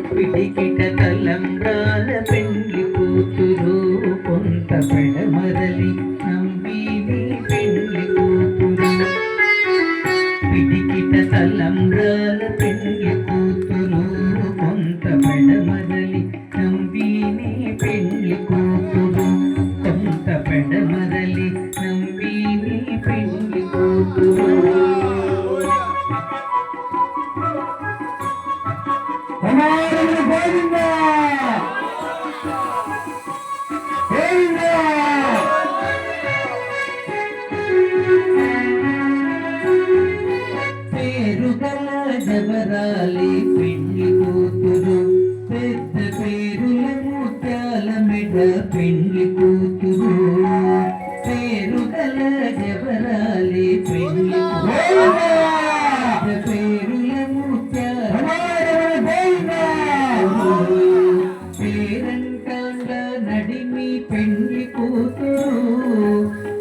పిడికిట తలంబ్రాల పెండ్లి కూతురు కొంత పెడమరలి నవ్విని పెండ్లి కూతురు పిడికిట తలంబ్రాల పెండ్లి కూతురు కొంత పెడమరలి నవ్విని పెండ్లి కూతురు కొంత పెడమరలి నవ్విని పెండ్లి కూతురు పేరుగల జబరాలి పెండ్లి కూతురు పెద్ద పేరుల ముత్యాల మెడ పెండ్లి కూతురు పేరుగల జబరాలి పెండ్లి పేరుల ముత్యాల పేరంటాండ నడిమి పెండ్లి కూతురు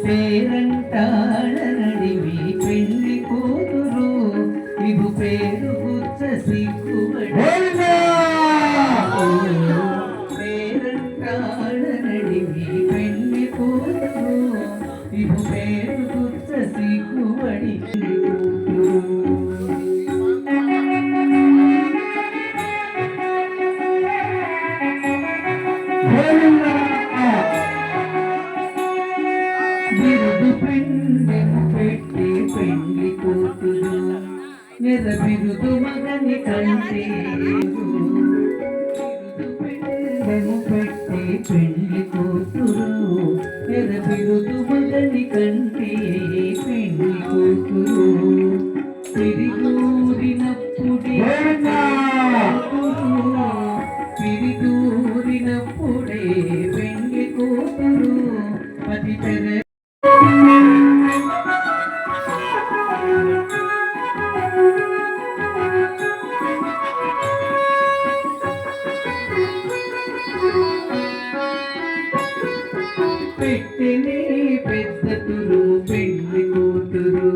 పేరంటాడ నడిమి పెండ్లి కూతురు ఇగు పేరు గుచ్చ సిగ్గుబడి పేరంటాడ నడిమి పెండ్లి కూతురు ఇగు పేరు గుచ్చ సిగ్గుబడి బిరుదు పెండెము పెట్టి పెండ్లి కూతురు నెర బిరుదు మగని కంటే పెండెము పెట్టి పెండ్లి కూతురు నెర బిరుదు మగని కంటే పెండ్లి కూతురు తిరిగూరినప్పుడే తిరిగూరినప్పుడే పెండ్లి కూతురు పది తెర పెట్టిని పెద్ద తురుము పెండ్లి కూతురు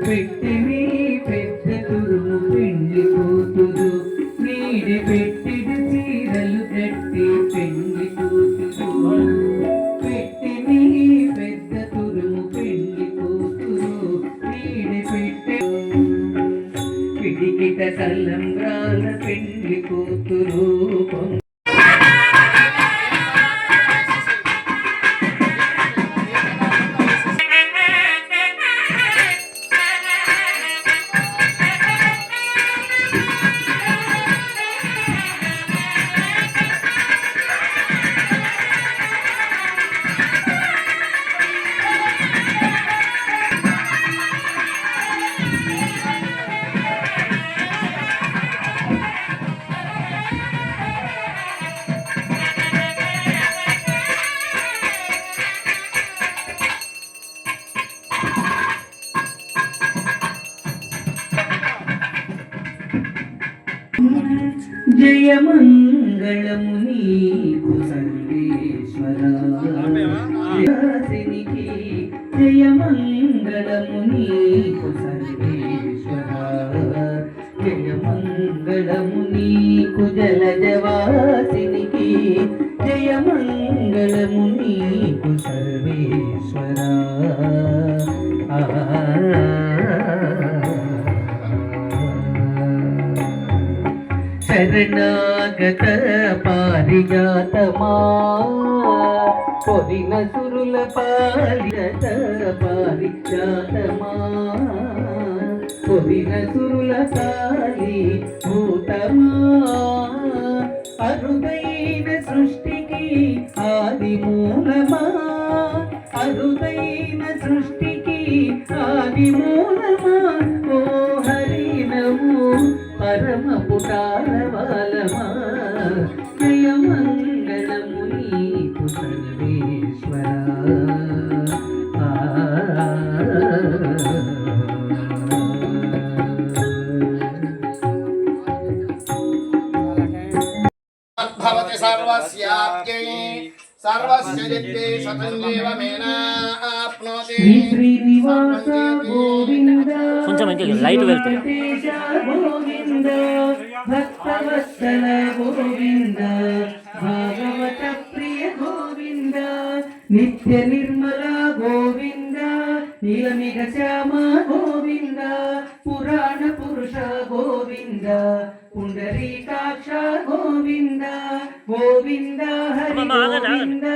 పెట్టిని పెద్ద తురుము పెండ్లి కూతురు నీడి పెట్టిడు చీరలు కట్టి పెండ్లి కూతురు పెట్టిని పెద్ద తురుము పెండ్లి కూతురు నీడి పెట్టె పిడికిట తలంబ్రాల పెండ్లి కూతురు జయమంగళము నీకు సర్వేశ్వరా జయమంగళము నీకు సర్వేశ్వరా జయమంగళము నీకు జలజవాసినికి జయమంగళము నీకు సర్వేశ్వరా శరణాగత పారిజాతమా పొదిన సురుల పారిజాత పారిజాతమా పొదిన సురుల పాలి భూతమా అరుదైన సృష్టికి ఆది మూలమా అరుదైన సృష్టికి ఆది మూలమా ఓ హరి నమో పరమ పుటారవాలమా జయమంగళము నీకు సర్వేశ్వరా భవతి సర్వస్యాప్యై సర్వస్య జిత్తే సతంజీవమేనాప్నోతి శ్రీనివాస గోవింద కొంచెం ఇంకా లైట్ వెళ్తుంది భక్తవత్సల గోవింద భాగవత ప్రియ గోవింద నిత్య నిర్మల గోవింద నీలమిగ శ్యామ గోవింద పురాణ పురుష గోవింద పుండరీకాక్ష గోవింద గోవింద హరి గోవింద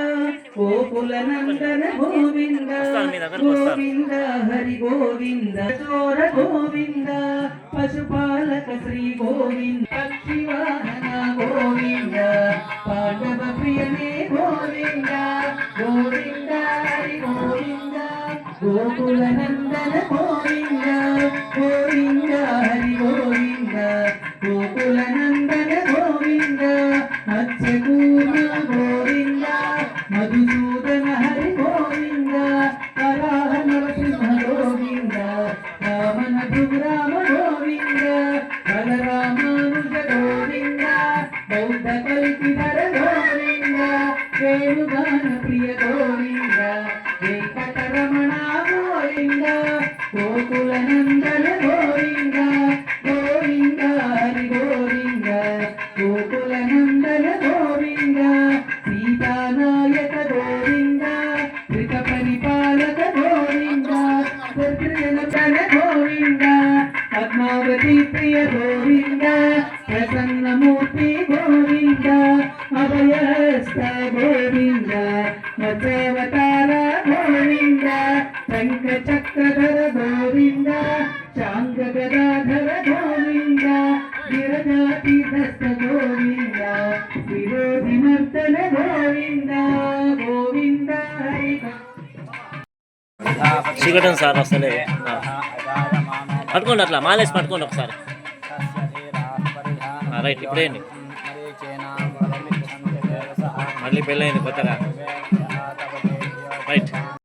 గోకుల నందన గోవింద గోవింద హరి గోవింద చోర గోవింద పశుపాలక శ్రీ గోవింద పక్షివాహన గోవింద పాండవ ప్రియనే గోవింద గోవింద హరి గోవింద గోకుల నందన గోవింద గోవింద హరి గోవింద గోకుల నందన గోవింద మత్స్యకూర్మ గోవింద మధుసూదన హరి గోవింద వరాహ నరసింహ గోవింద రామన భృగురామ గోవింద బలరామానుజ గోవింద బౌద్ధ కల్పిధర గోవింద వేణుగాన ప్రియ గోవింద వెంకటరమణ గోవింద గోకుల నందన గోవింద గోవింద హరి గోవింద గోకుల నందన గోవింద సీతానాయక గోవింద త్రిక పరిపాలక గోవింద పుత్రజనతన గోవింద పద్మావతి ప్రియ గోవింద ప్రసన్నమూర్తి గోవింద అభయస్త గోవింద మత్స్యావతార గోవింద శంఖ చక్రధర గోవింద శాంగ గదాధర గోవింద గిరజాతీర్థస్థ గోవింద విరోధి నర్తన గోవింద గోవింద హరి చీకటం సార్ అసలే పట్టుకోండి అట్లా మాలేసి పట్టుకోండి ఒకసారి రైట్ ఇప్పుడేండి మళ్ళీ పెళ్ళయింది కొత్తగా